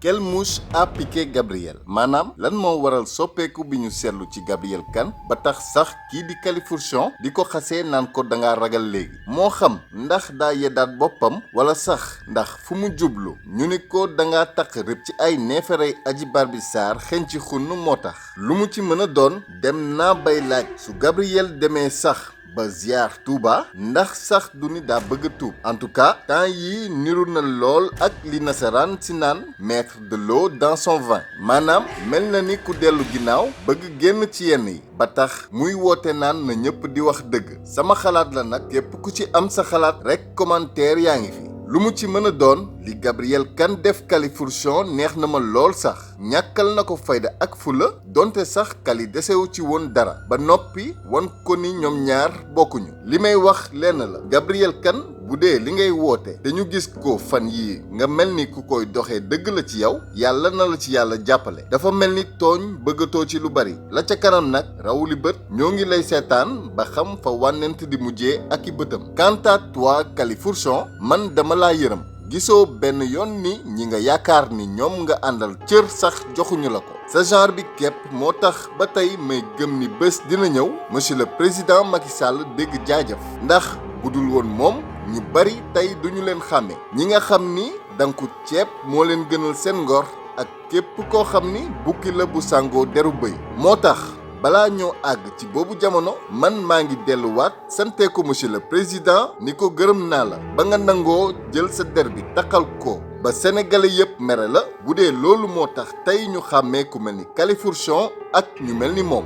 Quelle mouche a piqué Gabrielle maanaam lan moo waral soppeeku bi ñu seetlu ci Gabrielle Kane ba tax sax kii di Kaliphone di ko xasee naan ko dangaa ragal léegi moo xam ndax daa yeddaat boppam wala sax ndax fu mu jublu ñu ni ko dangaa taq rëb ci ay neeferey Adji Barby Sarr xeñ ci xunn moo tax lu mu ci mën a doon dem naa bay laaj su Gabrielle demee sax ba ziar Touba ndax sax du ni daa bëgg a tuub en tout cas temps yi niru na lool ak li nasaraan si naan mettre de l'eau dans son vin maanaam mel na ni ku dellu ginnaaw bëgg génn ci yenn yi ba tax muy woote naan na ñëpp di wax dëgg sama xalaat la nag képp ku ci am sa xalaat rek commentaire yaa ngi fi lu mu ci mën a doon li Gabrielle Kane def Kaliphone neex na ma lool sax ñàkkal na ko fayda ak fula donte sax Kali desewu ci woon dara ba noppi wan ko ni ñoom ñaar bokkuñu li may wax lenn la Gabrielle Kane bu dee li ngay woote te ñu gis ko fan yii nga mel ni ku koy doxee dëgg la ci yow yàlla na la ci yàlla jàppale dafa mel ni tooñ bëggatoo ci lu bari la ca kanam nag rawuli bët ñoo ngi lay seetaan ba xam fa wànnent di mujjee ak i bëtam quant à toi Kaliphone man dama laa yërëm gisoo benn yoon ni ñi nga yaakaar ni ñoom nga àndal cër sax joxuñu la ko sa genre bi képp moo tax ba tey may gëm ni bés dina ñëw monsieur le président Macky Sall dégg jaajëf ndax bu dul woon moom ñu bari tey duñu leen xàmme ñi nga xam ni danku ceeb moo leen gënal seen ngor ak képp koo xam ni bukki la bu sàngoo deru bëy moo tax balaa ñoo àgg ci boobu jamono man maa ngi delluwaat sante ko monsieur le président ni ko gërëm naa la ba nga nangoo jël sa der bi taxal ko ba sénégalais yépp mere la bu dee loolu moo tax tey ñu xàmmee ku mel ni Kaliphone ak ñu mel ni moom